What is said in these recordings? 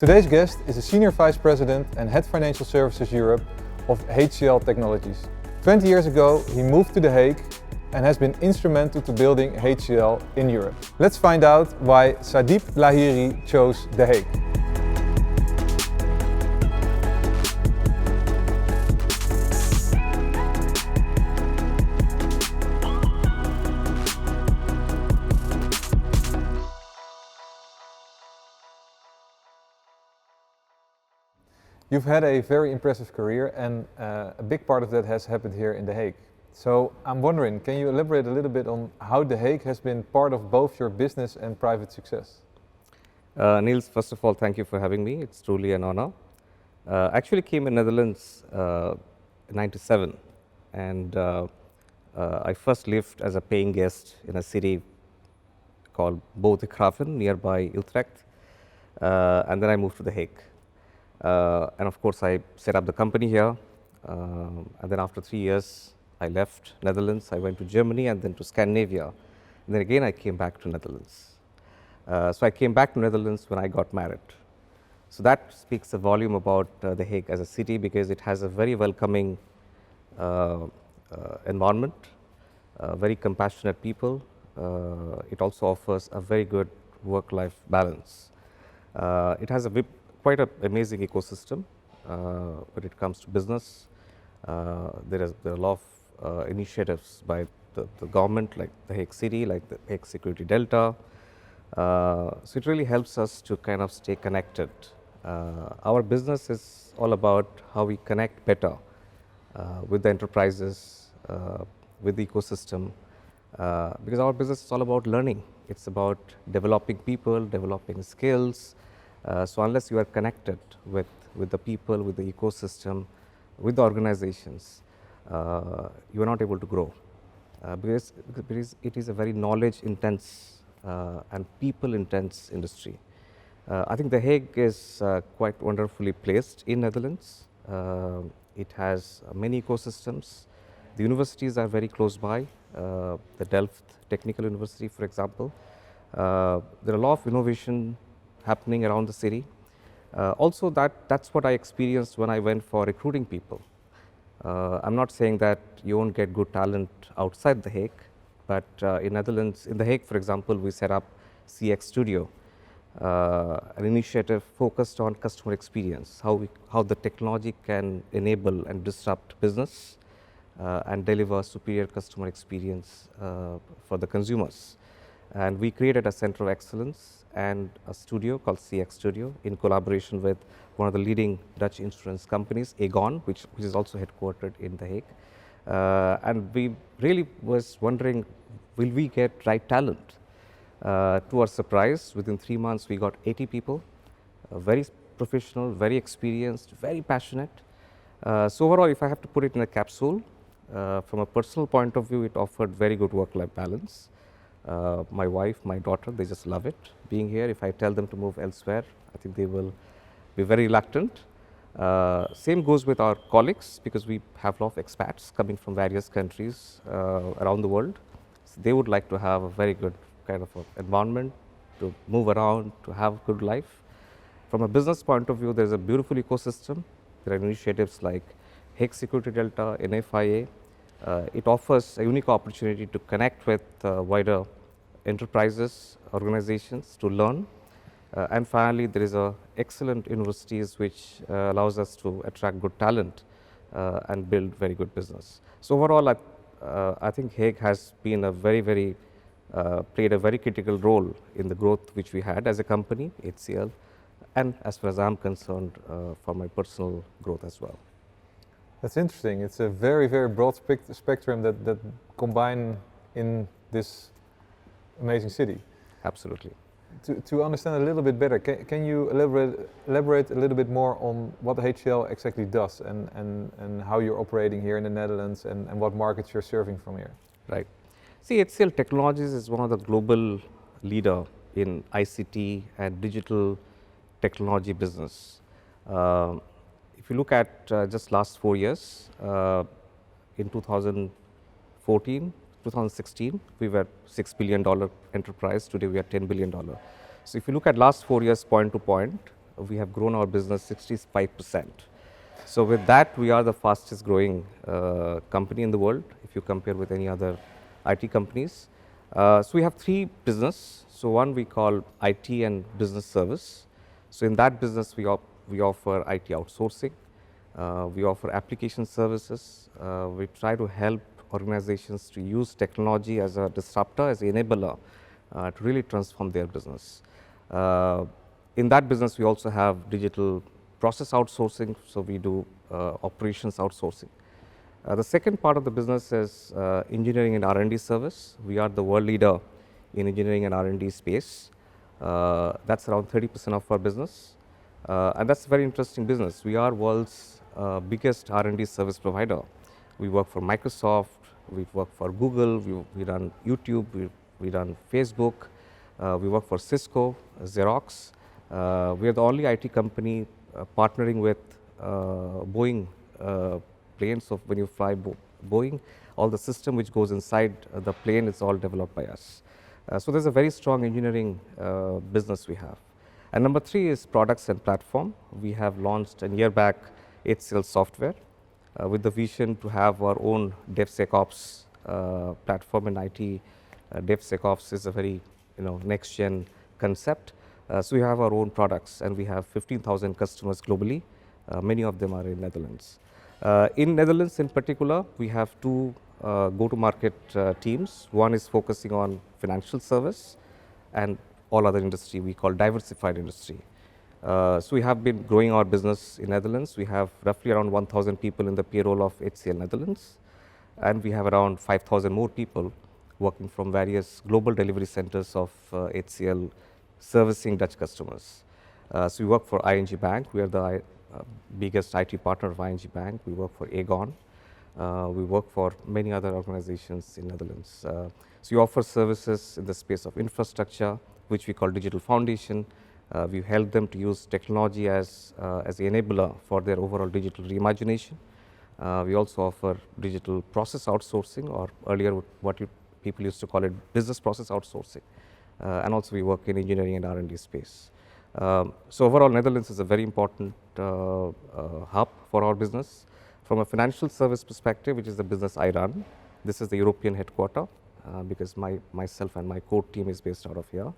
Today's guest is a Senior Vice President and Head Financial Services Europe of HCL Technologies. 20 years ago, he moved to The Hague and has been instrumental to building HCL in Europe. Let's find out why Sudip Lahiri chose The Hague. You've had a very impressive career, and a big part of that has happened here in The Hague. So I'm wondering, can you elaborate a little bit on how The Hague has been part of both your business and private success? Nils, first of all, thank you for having me. It's truly an honor. I actually came in Netherlands in '97, and I first lived as a paying guest in a city called Bodegraven, nearby Utrecht, and then I moved to The Hague. And of course, I set up the company here, and then after 3 years, I left Netherlands. I went to Germany and then to Scandinavia, and then again I came back to Netherlands. So I came back to Netherlands when I got married. So that speaks a volume about The Hague as a city, because it has a very welcoming environment, very compassionate people. It also offers a very good work-life balance. It has quite an amazing ecosystem when it comes to business. There are a lot of initiatives by the government, like the Hague City, like the Hague Security Delta. So it really helps us to kind of stay connected. Our business is all about how we connect better with the enterprises, with the ecosystem, because our business is all about learning. It's about developing people, developing skills. So unless you are connected with the people, with the ecosystem, with the organizations, you are not able to grow, because it is a very knowledge intense and people intense industry. I think The Hague is quite wonderfully placed in Netherlands. It has many ecosystems. The universities are very close by, the Delft Technical University, for example. There are a lot of innovation happening around the city. Also, that's what I experienced when I went for recruiting people. I'm not saying that you won't get good talent outside The Hague, but in Netherlands, in The Hague, for example, we set up CX Studio, an initiative focused on customer experience, how the technology can enable and disrupt business and deliver superior customer experience for the consumers. And we created a center of excellence and a studio called CX Studio in collaboration with one of the leading Dutch insurance companies, Aegon, which is also headquartered in The Hague. And we really was wondering, will we get right talent? To our surprise, within 3 months, we got 80 people, very professional, very experienced, very passionate. So overall, if I have to put it in a capsule, from a personal point of view, it offered very good work-life balance. My wife, my daughter, they just love it being here. If I tell them to move elsewhere, I think they will be very reluctant. Same goes with our colleagues, because we have a lot of expats coming from various countries around the world. So they would like to have a very good kind of environment to move around, to have a good life. From a business point of view, there's a beautiful ecosystem. There are initiatives like Hague Security Delta, NFIA. It offers a unique opportunity to connect with wider enterprises, organizations to learn. And finally, there is excellent universities which allows us to attract good talent and build very good business. So overall, I think Hague has been played a very critical role in the growth which we had as a company, HCL, and as far as I'm concerned, for my personal growth as well. That's interesting. It's a very broad spectrum that combine in this amazing city. Absolutely. To understand a little bit better, can you elaborate a little bit more on what HCL exactly does and how you're operating here in the Netherlands and what markets you're serving from here? Right. See, HCL Technologies is one of the global leader in ICT and digital technology business. If you look at just last 4 years, in 2014, 2016, we were $6 billion enterprise. Today, we are $10 billion. So if you look at last 4 years point to point, we have grown our business 65%. So with that, we are the fastest growing company in the world if you compare with any other IT companies. So we have three business. So one we call IT and business service. So in that business, we offer IT outsourcing. We offer application services. We try to help organizations to use technology as a disruptor, as an enabler to really transform their business. In that business, we also have digital process outsourcing, so we do operations outsourcing. The second part of the business is engineering and R&D service. We are the world leader in engineering and R&D space. That's around 30% of our business. And that's a very interesting business. We are world's biggest R&D service provider. We work for Microsoft, we work for Google, we run YouTube, we run Facebook, we work for Cisco, Xerox. We are the only IT company partnering with Boeing planes. So when you fly Boeing, all the system which goes inside the plane is all developed by us. So there's a very strong engineering business we have. And number three is products and platform. We have launched a year back HCL software with the vision to have our own DevSecOps platform in IT. DevSecOps is a very next gen concept. So we have our own products and we have 15,000 customers globally. Many of them are in Netherlands. In Netherlands in particular, we have two go-to-market teams. One is focusing on financial service and all other industry we call diversified industry. So we have been growing our business in Netherlands. We have roughly around 1,000 people in the payroll of HCL Netherlands, and we have around 5,000 more people working from various global delivery centers of HCL servicing Dutch customers. So we work for ING Bank. We are the biggest IT partner of ING Bank. We work for Aegon. We work for many other organizations in Netherlands. So we offer services in the space of infrastructure, which we call digital foundation. We help them to use technology as an enabler for their overall digital reimagination. We also offer digital process outsourcing, or earlier what people used to call it business process outsourcing. And also we work in engineering and R&D space. So overall, Netherlands is a very important hub for our business. From a financial service perspective, which is the business I run, this is the European headquarter because myself and my core team is based out of here.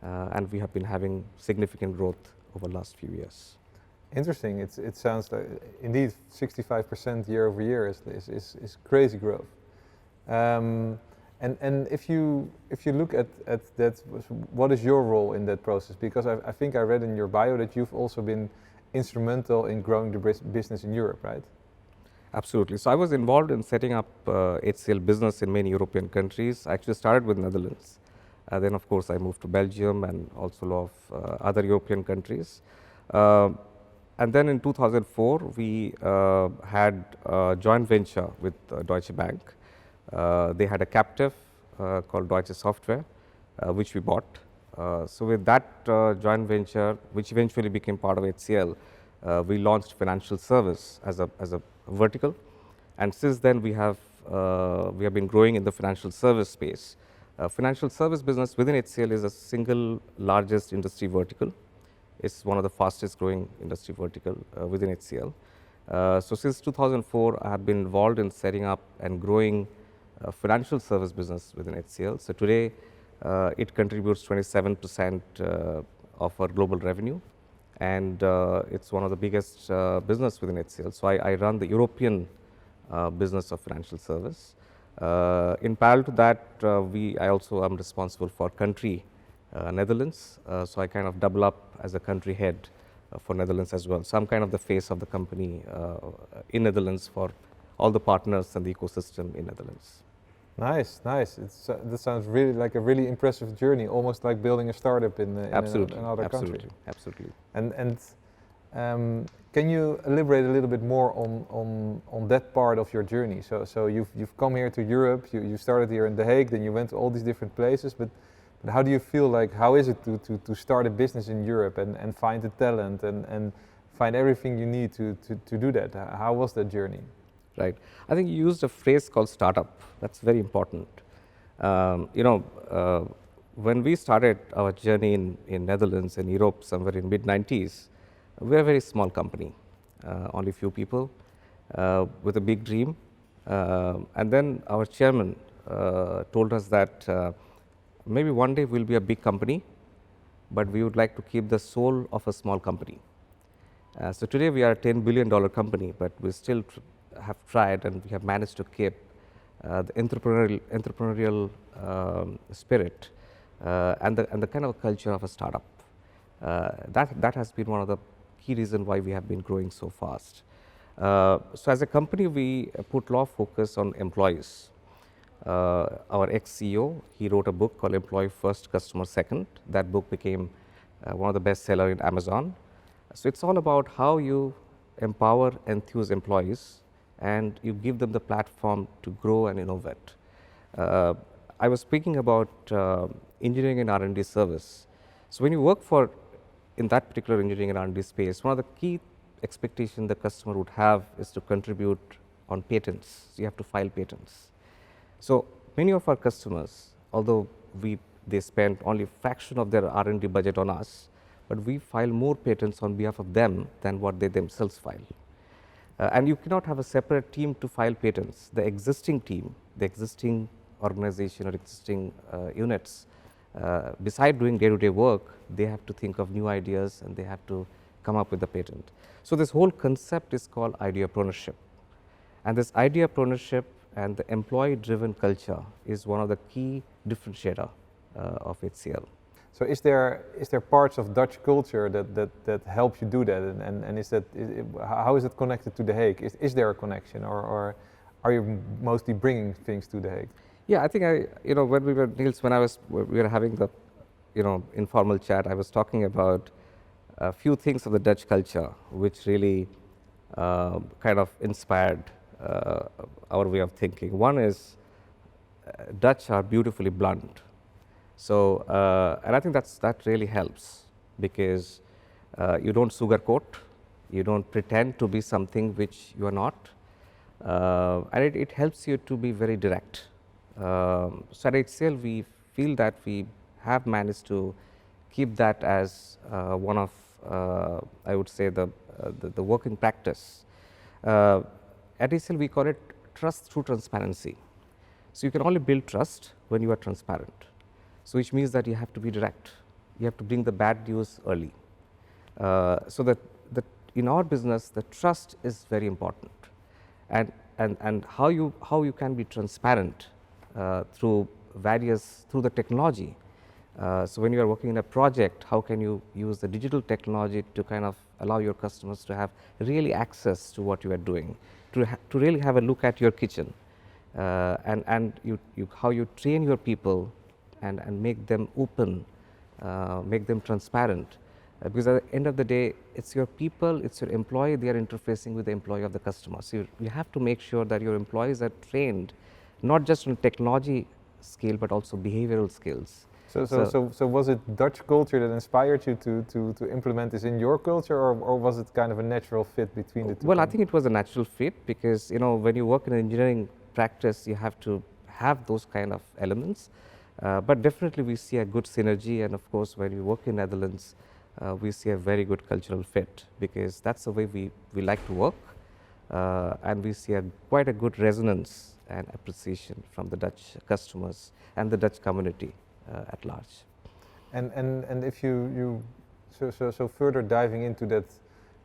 And we have been having significant growth over the last few years. Interesting. It sounds like indeed 65% year over year is crazy growth. And if you look at that, what is your role in that process? Because I think I read in your bio that you've also been instrumental in growing the business in Europe, right? Absolutely. So I was involved in setting up HCL business in many European countries. I actually started with Netherlands. Then of course I moved to Belgium and also a lot of other European countries. And then in 2004 we had a joint venture with Deutsche Bank. They had a captive called Deutsche Software, which we bought. So with that joint venture, which eventually became part of HCL, we launched financial service as a vertical. And since then we have been growing in the financial service space. Financial service business within HCL is the single largest industry vertical. It's one of the fastest growing industry vertical within HCL. So since 2004, I have been involved in setting up and growing financial service business within HCL. So today, it contributes 27% of our global revenue, and it's one of the biggest business within HCL. So I run the European business of financial service. In parallel to that, I also am responsible for country Netherlands. So I kind of double up as a country head for Netherlands as well. So I'm kind of the face of the company in Netherlands for all the partners and the ecosystem in Netherlands. Nice, nice. That sounds really like a really impressive journey, almost like building a startup in another country. Absolutely. And can you elaborate a little bit more on that part of your journey? So you've come here to Europe. You started here in The Hague, then you went to all these different places. But how do you feel like? How is it to start a business in Europe and find the talent and find everything you need to do that? How was that journey? Right. I think you used a phrase called startup. That's very important. When we started our journey in Netherlands and Europe somewhere in mid-90s, We're a very small company, only few people with a big dream. And then our chairman told us that maybe one day we'll be a big company, but we would like to keep the soul of a small company. So today we are a $10 billion company, but we still have tried and we have managed to keep the entrepreneurial spirit and the kind of culture of a startup. That has been one of the key reasons why we have been growing so fast. So as a company, we put a lot of focus on employees. Our ex-CEO, he wrote a book called Employee First, Customer Second. That book became one of the best sellers in Amazon. So it's all about how you empower, enthuse employees, and you give them the platform to grow and innovate. I was speaking about engineering and R&D service. So when you work in that particular engineering and R&D space, one of the key expectations the customer would have is to contribute on patents. So you have to file patents. So many of our customers, although they spend only a fraction of their R&D budget on us, but we file more patents on behalf of them than what they themselves file. And you cannot have a separate team to file patents. The existing team, the existing organization or existing units, beside doing day-to-day work, they have to think of new ideas and they have to come up with a patent. So this whole concept is called ideapreneurship. And this ideapreneurship and the employee-driven culture is one of the key differentiator of HCL. So is there parts of Dutch culture that help you do that, and how is it connected to The Hague? Is there a connection, or are you mostly bringing things to The Hague? Yeah, I think when we were Nils, we were having the informal chat, I was talking about a few things of the Dutch culture which really kind of inspired our way of thinking. One is Dutch are beautifully blunt. So, and I think that really helps, because you don't sugarcoat, you don't pretend to be something which you are not, and it helps you to be very direct. So at HCL, we feel that we have managed to keep that as one of, I would say, the working practice. At HCL, we call it trust through transparency. So you can only build trust when you are transparent. So which means that you have to be direct. You have to bring the bad news early. So that in our business, the trust is very important, and how you can be transparent through the technology. So when you are working in a project, how can you use the digital technology to kind of allow your customers to have really access to what you are doing, to really have a look at your kitchen, and how you train your people and make them open, make them transparent, because at the end of the day, it's your people, it's your employee, they are interfacing with the employee of the customer. So you have to make sure that your employees are trained not just on technology scale but also behavioral skills. So was it Dutch culture that inspired you to implement this in your culture, or was it kind of a natural fit between the two? Well, I think it was a natural fit, because when you work in an engineering practice, you have to have those kind of elements. But definitely we see a good synergy, and of course when we work in Netherlands, we see a very good cultural fit, because that's the way we like to work, and we see quite a good resonance and appreciation from the Dutch customers and the Dutch community at large. And if so further diving into that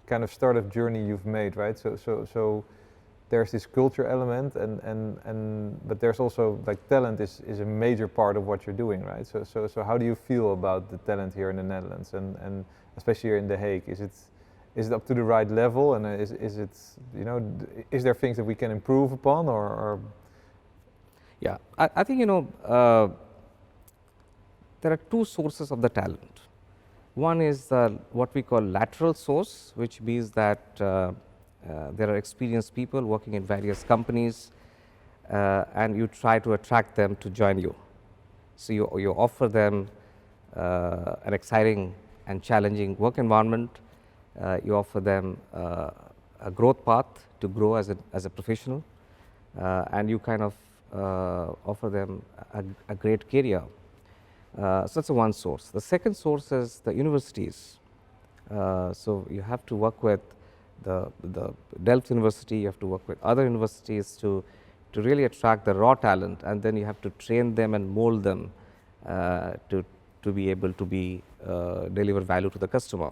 kind of startup journey you've made, right? So there's this culture element, but there's also, like, talent is a major part of what you're doing, right? So how do you feel about the talent here in the Netherlands, and especially here in The Hague? Is it up to the right level, and is there things that we can improve upon, or? Yeah, I think there are two sources of the talent. One is what we call lateral source, which means that there are experienced people working in various companies, and you try to attract them to join you. So you offer them an exciting and challenging work environment. You offer them a growth path to grow as a professional, and you kind of offer them a great career. So that's one source. The second source is the universities. So you have to work with the Delft University, you have to work with other universities to really attract the raw talent, and then you have to train them and mold them to be able to deliver value to the customer.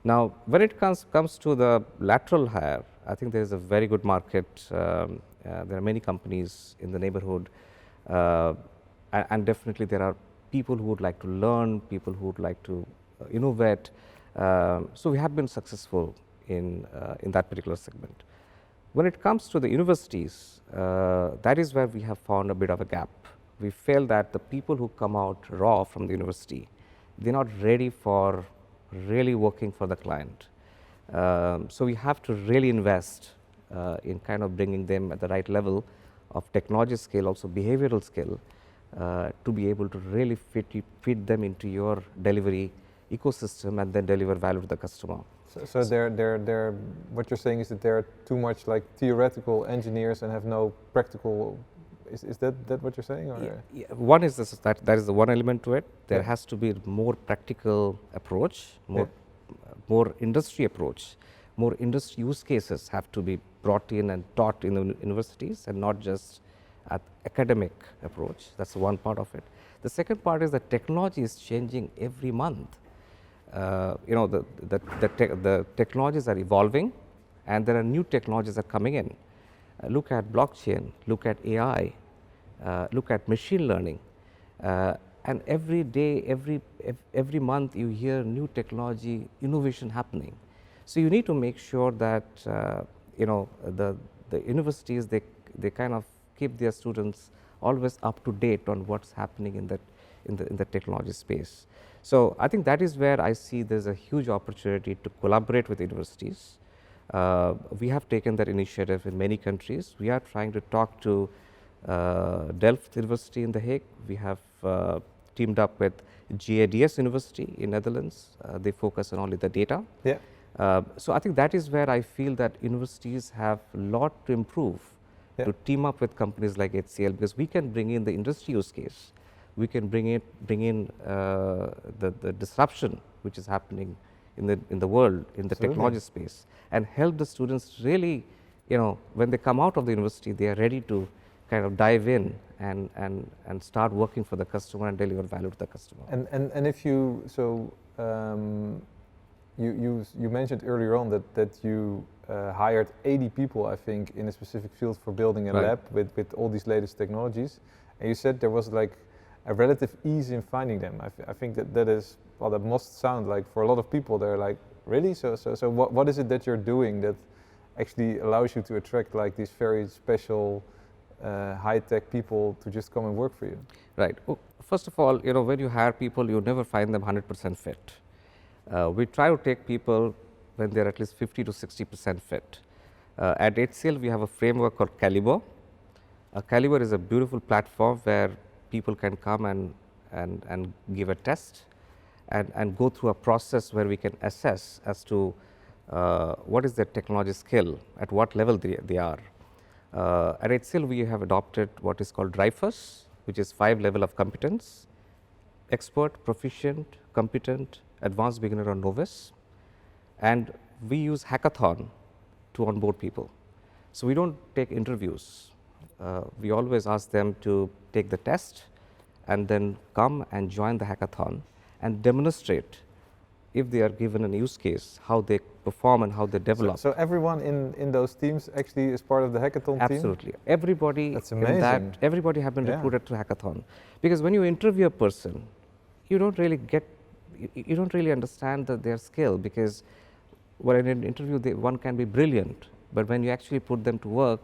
Now, when it comes to the lateral hire, I think there is a very good market. There are many companies in the neighborhood, and definitely there are people who would like to learn, people who would like to innovate. So we have been successful in that particular segment. When it comes to the universities, that is where we have found a bit of a gap. We feel that the people who come out raw from the university, they're not ready for really working for the client. So we have to really invest in kind of bringing them at the right level of technology skill, also behavioral skill, to be able to really fit them into your delivery ecosystem and then deliver value to the customer. So what you're saying is that they're too much like theoretical engineers and have no practical. Is that what you're saying? Or? Yeah. One is that is the one element to it. There has to be more practical approach, more industry approach, more industry use cases have to be brought in and taught in the universities, and not just at academic approach. That's one part of it. The second part is that technology is changing every month. The technologies are evolving, and there are new technologies that are coming in. Look at blockchain, look at AI, look at machine learning, and every day, every month you hear new technology innovation happening. So you need to make sure that the universities they kind of keep their students always up to date on what's happening in the technology space. So I think that is where I see there's a huge opportunity to collaborate with universities. We have taken that initiative in many countries. We are trying to talk to Delft University in The Hague. We have teamed up with GADS University in Netherlands. They focus on only the data. Yeah. So I think that is where I feel that universities have a lot to improve, to team up with companies like HCL, because we can bring in the industry use case. We can bring in the disruption which is happening in the world, in the technology space, and help the students really, when they come out of the university, they are ready to kind of dive in and start working for the customer and deliver value to the customer. And if you you mentioned earlier on that you hired 80 people, I think, in a specific field for building a lab with all these latest technologies, and you said there was like a relative ease in finding them. I think that is, well, that must sound like for a lot of people they're like, really? So what is it that you're doing that actually allows you to attract like these very special high-tech people to just come and work for you? Right. Well, first of all, when you hire people, you never find them 100% fit. We try to take people when they're at least 50 to 60% fit. At HCL, we have a framework called Caliber. Caliber is a beautiful platform where people can come and give a test and go through a process where we can assess as to what is their technology skill, at what level they are. At HCL, we have adopted what is called DRIFUS, which is 5 level of competence: expert, proficient, competent, advanced beginner, or novice. And we use hackathon to onboard people. So we don't take interviews. We always ask them to take the test and then come and join the hackathon and demonstrate, if they are given a use case, how they perform and how they develop. So everyone in those teams actually is part of the hackathon team? Absolutely. Everybody. That's amazing. Everybody have been recruited to hackathon. Because when you interview a person, you don't really understand their skill, because when in an interview one can be brilliant, but when you actually put them to work,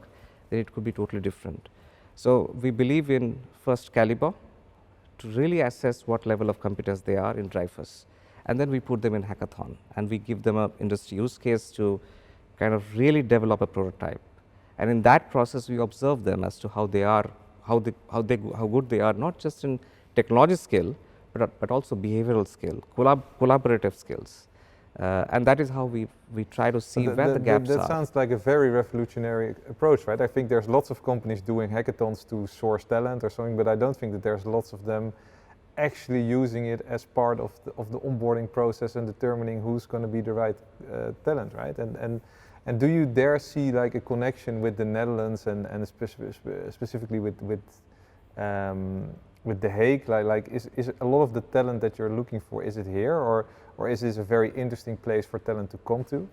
then it could be totally different. So we believe in first Caliber to really assess what level of competence they are in DRIFUS, and then we put them in hackathon and we give them an industry use case to kind of really develop a prototype. And in that process, we observe them as to how they are, how good they are, not just in technology skill, but also behavioral skill, collaborative skills. And that is how we try to see where the gaps are. That sounds like a very revolutionary approach, right? I think there's lots of companies doing hackathons to source talent or something, but I don't think that there's lots of them actually using it as part of the onboarding process and determining who's going to be the right talent, right? And do you dare see like a connection with the Netherlands and specifically with The Hague? Like is a lot of the talent that you're looking for, is it here, or is this a very interesting place for talent to come to?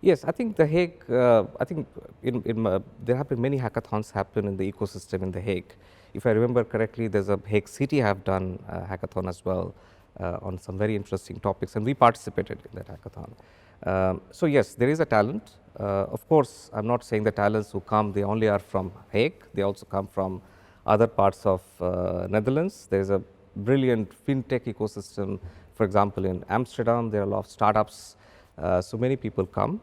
Yes, I think The Hague, I think there have been many hackathons happen in the ecosystem in The Hague. If I remember correctly, there's a Hague City have done a hackathon as well on some very interesting topics, and we participated in that hackathon. So yes, there is a talent. Of course, I'm not saying the talents who come, they only are from Hague. They also come from other parts of Netherlands. There is a brilliant fintech ecosystem. For example, in Amsterdam, there are a lot of startups. So many people come.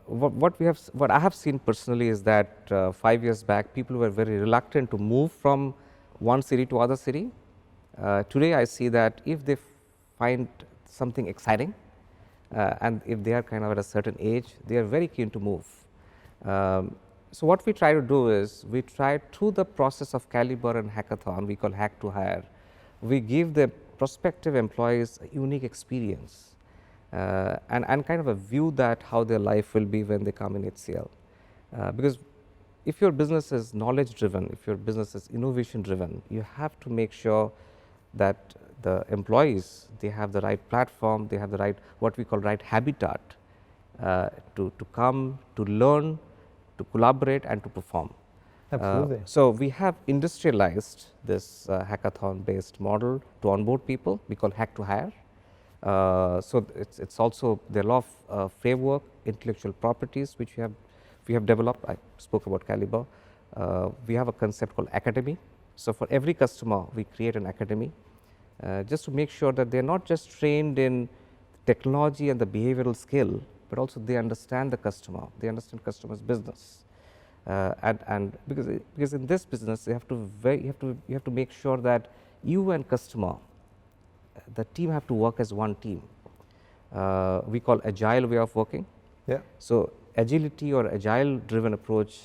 What I have seen personally is that 5 years back, people were very reluctant to move from one city to other city. Today, I see that if they find something exciting, and if they are kind of at a certain age, they are very keen to move. So what we try to do is, we try through the process of Caliber and Hackathon, we call Hack to Hire, we give the prospective employees a unique experience. And kind of a view that how their life will be when they come in HCL. Because if your business is knowledge driven, if your business is innovation driven, you have to make sure that the employees, they have the right platform, they have the right, what we call right habitat to come, to learn, to collaborate and to perform. Absolutely. So we have industrialized this hackathon based model to onboard people, we call Hack to Hire. So it's also the law of framework, intellectual properties, which we have developed. I spoke about Caliber. We have a concept called academy. So for every customer, we create an academy, just to make sure that they're not just trained in technology and the behavioral skill, but also they understand the customer, they understand customer's business. And because in this business, you have to make sure that you and customer, the team have to work as one team. We call agile way of working. Yeah. So agility or agile driven approach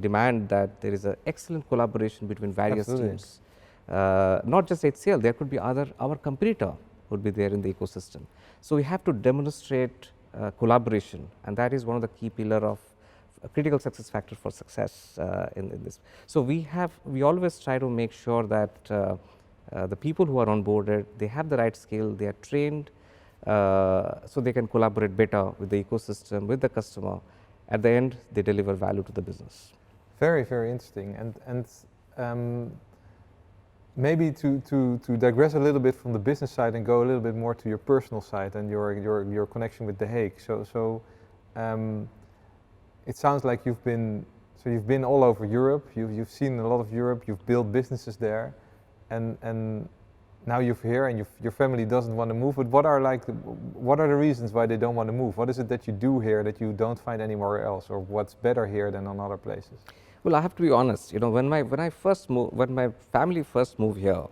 demand that there is an excellent collaboration between various Absolutely. teams. Not just HCL, there could be our competitor would be there in the ecosystem. So we have to demonstrate collaboration, and that is one of the key pillar of a critical success factor for success in this. So we always try to make sure that the people who are onboarded, they have the right skill, they are trained, so they can collaborate better with the ecosystem, with the customer. At the end, they deliver value to the business. Very, very interesting. And maybe to digress a little bit from the business side and go a little bit more to your personal side and your connection with The Hague. So it sounds like you've been all over Europe. You've seen a lot of Europe. You've built businesses there. And now you're here and your family doesn't want to move, but what are the reasons why they don't want to move? What is it that you do here that you don't find anywhere else, or what's better here than on other places? Well, I have to be honest, you know, when my family first moved here,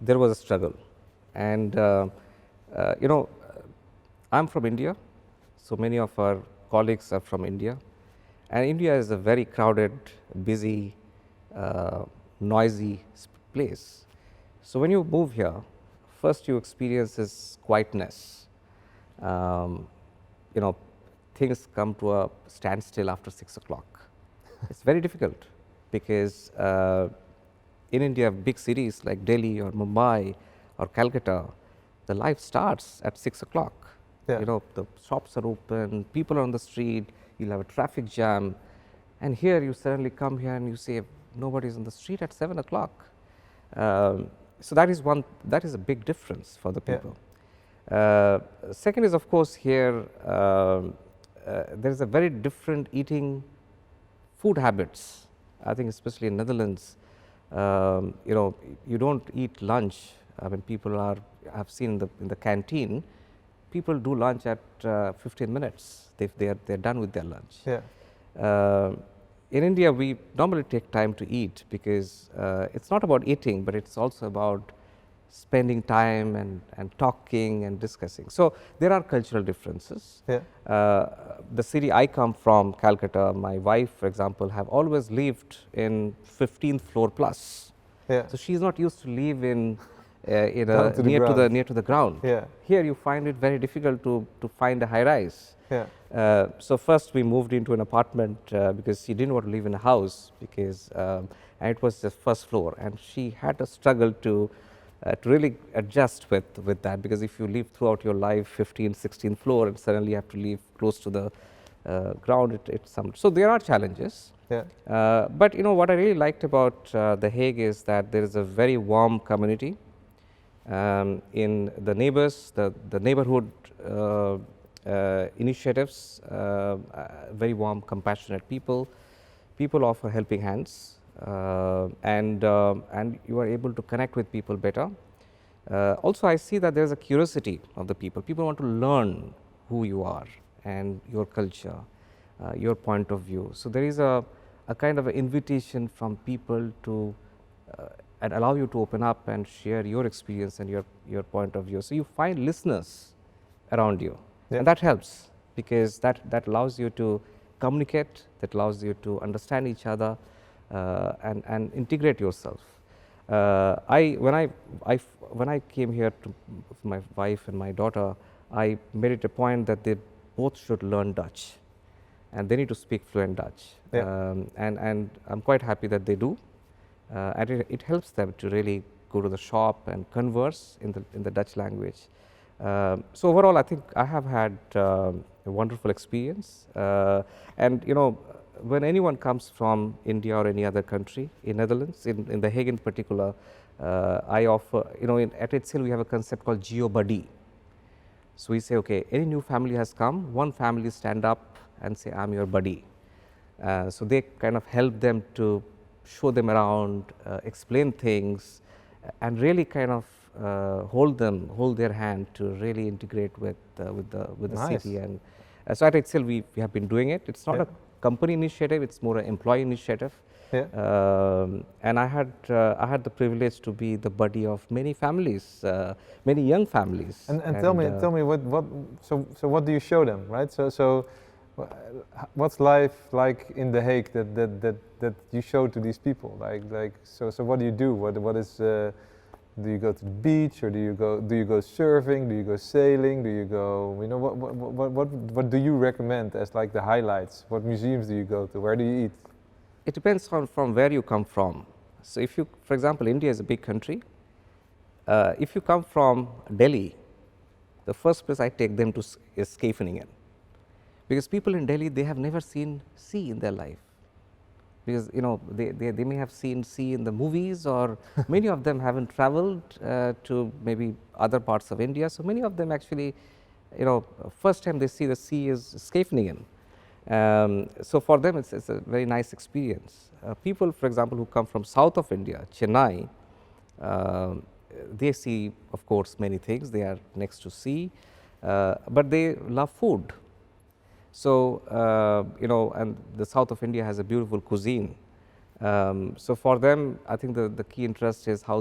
there was a struggle. And you know, I'm from India, so many of our colleagues are from India, and India is a very crowded, busy, noisy place. So when you move here, first you experience this quietness. You know, things come to a standstill after 6 o'clock. It's very difficult because in India, big cities like Delhi or Mumbai or Calcutta, the life starts at 6 o'clock. Yeah. You know, the shops are open, people are on the street, you'll have a traffic jam, and here you suddenly come here and you say nobody's on the street at 7 o'clock. So that is a big difference for the people. Yeah. Second is, of course, here there is a very different eating food habits. I think especially in Netherlands, you know, you don't eat lunch. I mean, I've seen in the canteen, people do lunch at 15 minutes. They're done with their lunch. Yeah. In India, we normally take time to eat because it's not about eating, but it's also about spending time and talking and discussing. So there are cultural differences. Yeah. The city I come from, Calcutta, my wife, for example, have always lived in 15th floor plus. Yeah. So she's not used to live in Down to the ground. near to the ground. Yeah. Here you find it very difficult to find a high rise. Yeah. So first we moved into an apartment because she didn't want to live in a house because and it was the first floor, and she had to struggle to really adjust with that, because if you live throughout your life 15th, 16th floor and suddenly you have to live close to the ground, it's some. So there are challenges. Yeah. But you know what I really liked about The Hague is that there is a very warm community in the neighbors, the neighborhood initiatives, very warm, compassionate people. People offer helping hands, and you are able to connect with people better. Also, I see that there is a curiosity of the people. People want to learn who you are and your culture, your point of view. So there is a kind of an invitation from people to and allow you to open up and share your experience and your point of view. So you find listeners around you, Yeah. and that helps, because that allows you to communicate, that allows you to understand each other and integrate yourself. When I came here to my wife and my daughter, I made it a point that they both should learn Dutch, and they need to speak fluent Dutch. Yeah. And I'm quite happy that they do, and it helps them to really go to the shop and converse in the Dutch language. So overall, I think I have had a wonderful experience, and you know, when anyone comes from India or any other country, in Netherlands, in The Hague in particular, I offer, you know, at HCL we have a concept called Geo Buddy. So we say, okay, any new family has come, one family stand up and say, I'm your buddy. So they kind of help them to show them around, explain things, and really kind of hold their hand to really integrate with the Nice. city. And so at HCL we have been doing it. It's not Yeah. a company initiative; it's more an employee initiative. Yeah. And I had the privilege to be the buddy of many families, many young families. And tell me what so what do you show them, right? So what's life like in The Hague that you show to these people? Like so what do you do? What is do you go to the beach, or do you go surfing? Do you go sailing? Do you go, you know, what do you recommend as like the highlights? What museums do you go to? Where do you eat? It depends on from where you come from. So if you, for example, India is a big country. If you come from Delhi, the first place I take them to is Scheveningen, because people in Delhi, they have never seen sea in their life, because you know they may have seen sea in the movies, or many of them haven't traveled to maybe other parts of India. So many of them actually, you know, first time they see the sea is Scheveningen. So for them it's a very nice experience. People, for example, who come from south of India, Chennai, they see, of course, many things. They are next to sea, but they love food. So you know, and the south of India has a beautiful cuisine. So for them, I think the key interest is how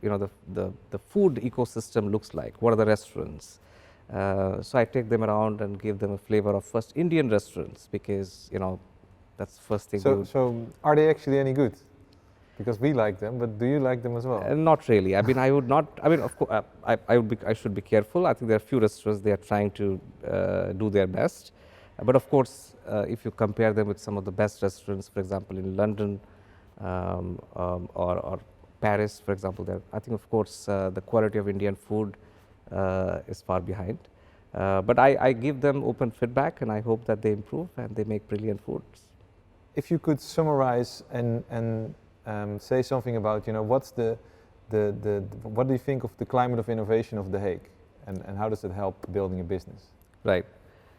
you know the food ecosystem looks like. What are the restaurants? So I take them around and give them a flavor of first Indian restaurants, because you know that's the first thing. So are they actually any good? Because we like them, but do you like them as well? Not really. I mean, I would not. I mean, of course, I should be careful. I think there are few restaurants they are trying to do their best, but of course, if you compare them with some of the best restaurants, for example, in London or Paris, for example, there, I think, of course, the quality of Indian food is far behind. But I give them open feedback, and I hope that they improve and they make brilliant foods. If you could summarize and say something about, you know, what's what do you think of the climate of innovation of The Hague, and how does it help building a business? Right.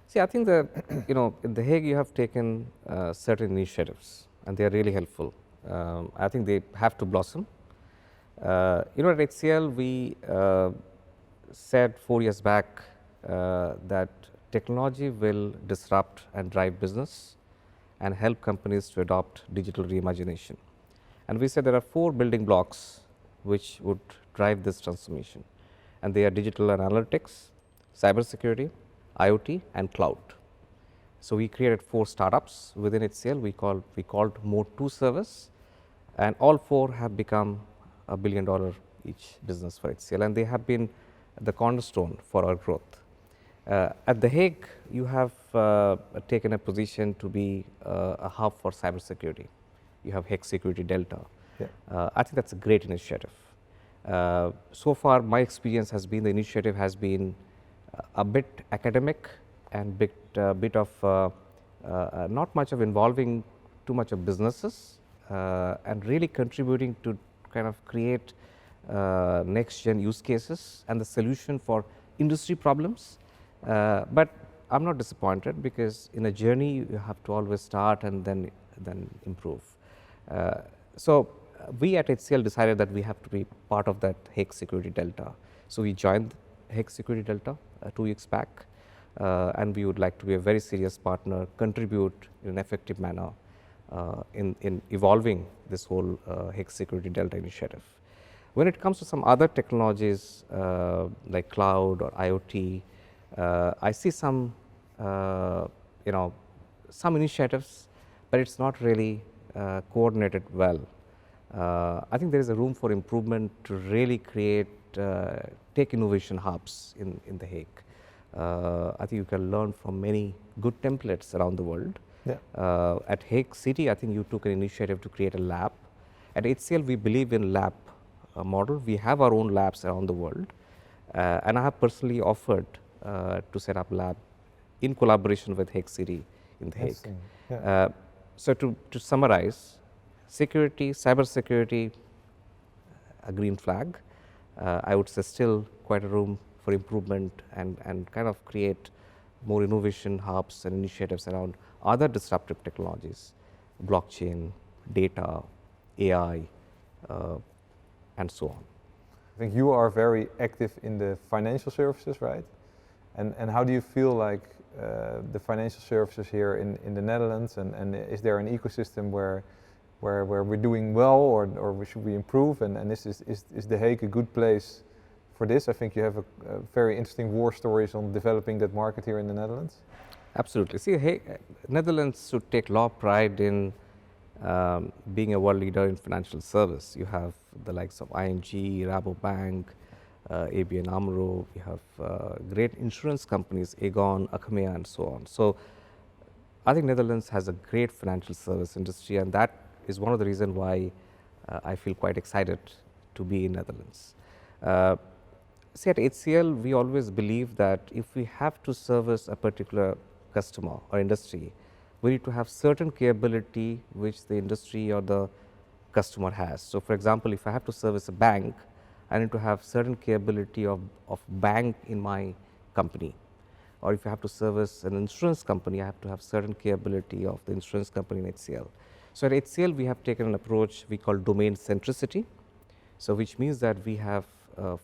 See, I think that you know, in The Hague you have taken certain initiatives, and they are really helpful. I think they have to blossom. You know, at HCL we said 4 years back that technology will disrupt and drive business and help companies to adopt digital reimagination. And we said there are 4 building blocks which would drive this transformation, and they are digital analytics, cybersecurity, IoT, and cloud. So we created 4 startups within HCL. We called Mode 2 service, and all four have become $1 billion each business for HCL, and they have been the cornerstone for our growth. At The Hague, you have taken a position to be a hub for cybersecurity. You have Hague Security Delta. Yeah. I think that's a great initiative. So far, my experience has been the initiative has been a bit academic and bit of not much of involving too much of businesses and really contributing to kind of create next gen use cases and the solution for industry problems. But I'm not disappointed, because in a journey you have to always start and then improve. So we at HCL decided that we have to be part of that Hague Security Delta. So we joined Hague Security Delta 2 weeks back, and we would like to be a very serious partner, contribute in an effective manner in evolving this whole Hague Security Delta initiative. When it comes to some other technologies like cloud or IoT, I see some some initiatives, but it's not really coordinated well. I think there is a room for improvement to really create tech innovation hubs in The Hague. I think you can learn from many good templates around the world. Yeah. At Hague City, I think you took an initiative to create a lab. At HCL, we believe in lab model. We have our own labs around the world, and I have personally offered to set up lab in collaboration with Hague City in The Hague. Yeah. So to summarize, security, cybersecurity, a green flag. I would say still quite a room for improvement and kind of create more innovation hubs and initiatives around other disruptive technologies, blockchain, data, AI, and so on. I think you are very active in the financial services, right? And how do you feel like the financial services here in the Netherlands, and is there an ecosystem where we're doing well, or should we improve, and is The Hague a good place for this? I think you have a very interesting war stories on developing that market here in the Netherlands. Absolutely. See, Netherlands should take a lot of pride in being a world leader in financial service. You have the likes of ING, Rabobank, ABN AMRO. You have great insurance companies, Aegon, Achmea, and so on. So I think Netherlands has a great financial service industry, and that is one of the reasons why I feel quite excited to be in Netherlands. See, at HCL, we always believe that if we have to service a particular customer or industry, we need to have certain capability which the industry or the customer has. So, for example, if I have to service a bank, I need to have certain capability of bank in my company. Or if I have to service an insurance company, I have to have certain capability of the insurance company in HCL. So, at HCL, we have taken an approach we call domain centricity. So, which means that we have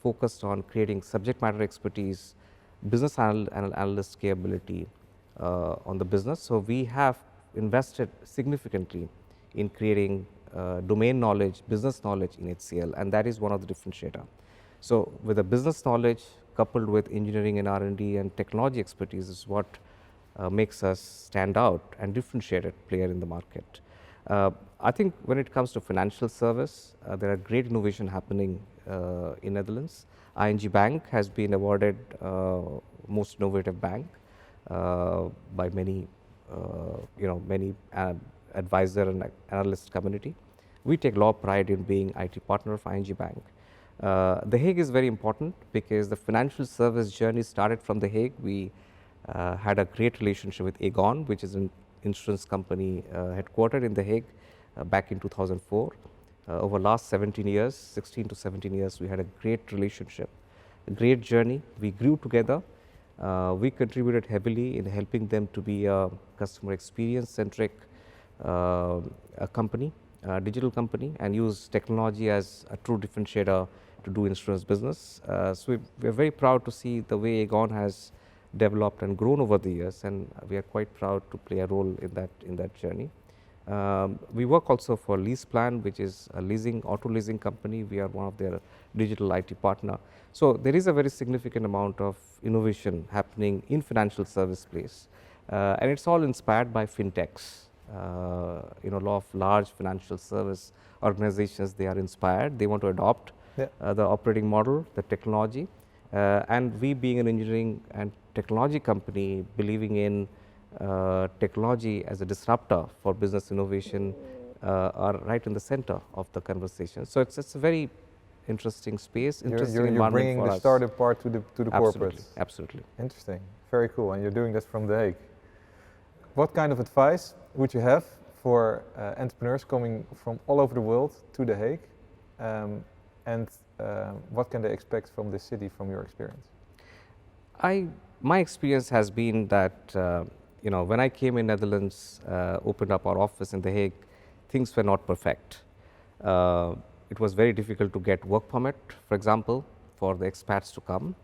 focused on creating subject matter expertise, business analyst capability on the business. So, we have invested significantly in creating domain knowledge, business knowledge in HCL, and that is one of the differentiator. So, with the business knowledge coupled with engineering and R&D and technology expertise is what makes us stand out and differentiated player in the market. I think when it comes to financial service, there are great innovation happening in Netherlands. ING Bank has been awarded most innovative bank by many, many advisor and analyst community. We take a lot of pride in being IT partner of ING Bank. The Hague is very important because the financial service journey started from The Hague. We had a great relationship with Aegon, which is an insurance company headquartered in The Hague back in 2004. Over last 17 years, 16 to 17 years, we had a great relationship, a great journey. We grew together. We contributed heavily in helping them to be a customer experience centric company, digital company, and use technology as a true differentiator to do insurance business. So we are very proud to see the way Aegon has developed and grown over the years, and we are quite proud to play a role in that journey. We work also for LeasePlan, which is a auto leasing company. We are one of their digital IT partner. So there is a very significant amount of innovation happening in financial service space, and it's all inspired by fintechs. You know, a lot of large financial service organizations, they are inspired. They want to adopt the operating model, the technology. And we, being an engineering and technology company, believing in technology as a disruptor for business innovation, are right in the center of the conversation. So it's a very interesting space, interesting You're environment bringing for the us. startup part to the Absolutely, corporates. absolutely. Interesting, very cool, and you're doing this from The Hague. What kind of advice would you have for entrepreneurs coming from all over the world to The Hague, and what can they expect from this city, from your experience? My experience has been that you know, when I came in Netherlands, opened up our office in The Hague, things were not perfect. It was very difficult to get work permit, for example, for the expats to come.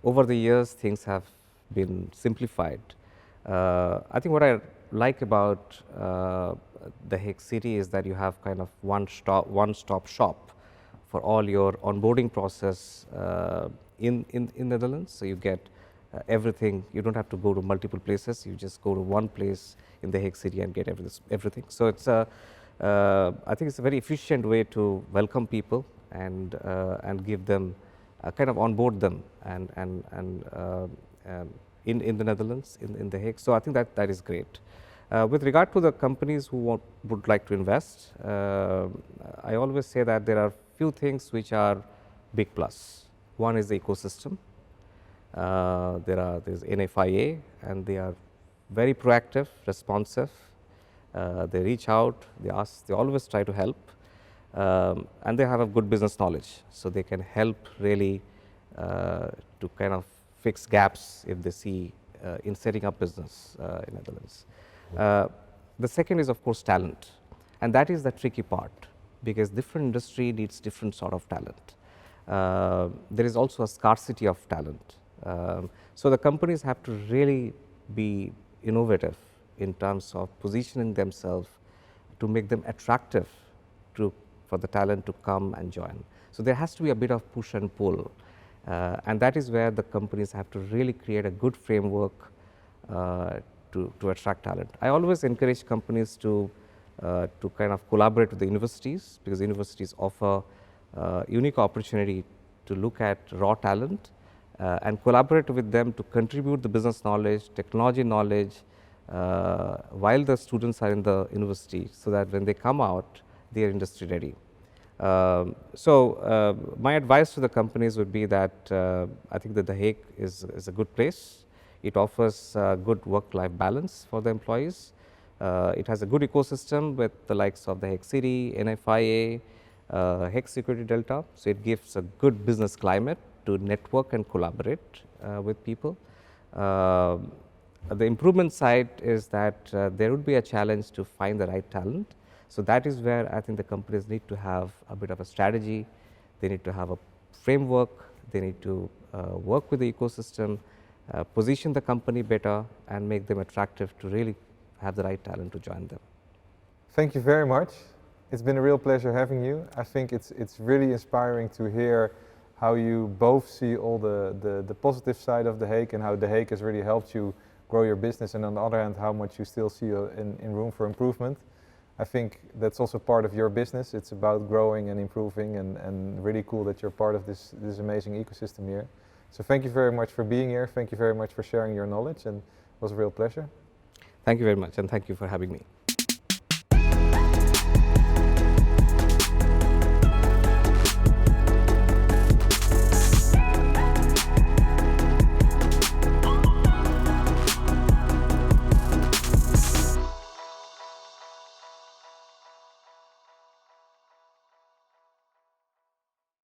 Over the years, things have been simplified. I think what I like about The Hague city is that you have kind of one-stop shop for all your onboarding process in Netherlands. So you get everything. You don't have to go to multiple places. You just go to one place in The Hague city and get everything. So it's I think it's a very efficient way to welcome people and give them kind of onboard them in the Netherlands, in The Hague. So I think that is great. With regard to the companies who would like to invest, I always say that there are few things which are big plus. One is the ecosystem. There's NFIA, and they are very proactive, responsive. They reach out, they ask, they always try to help, and they have a good business knowledge, so they can help really to kind of fix gaps if they see in setting up business in Netherlands. The second is, of course, talent, and that is the tricky part, because different industry needs different sort of talent. There is also a scarcity of talent. So the companies have to really be innovative in terms of positioning themselves to make them attractive for the talent to come and join. So there has to be a bit of push and pull, and that is where the companies have to really create a good framework to attract talent. I always encourage companies to kind of collaborate with the universities, because universities offer unique opportunity to look at raw talent and collaborate with them to contribute the business knowledge, technology knowledge, while the students are in the university, so that when they come out, they are industry ready. My advice to the companies would be that I think that The Hague is a good place. It offers good work-life balance for the employees. It has a good ecosystem with the likes of The Hague City, NFIA, Hague Security Delta. So it gives a good business climate to network and collaborate with people. The improvement side is that there would be a challenge to find the right talent. So that is where I think the companies need to have a bit of a strategy. They need to have a framework. They need to work with the ecosystem, position the company better, and make them attractive to really have the right talent to join them. Thank you very much. It's been a real pleasure having you. I think it's really inspiring to hear how you both see all the positive side of The Hague, and how The Hague has really helped you grow your business, and on the other hand, how much you still see in room for improvement. I think that's also part of your business. It's about growing and improving, and really cool that you're part of this amazing ecosystem here. So thank you very much for being here. Thank you very much for sharing your knowledge, and it was a real pleasure. Thank you very much, and thank you for having me.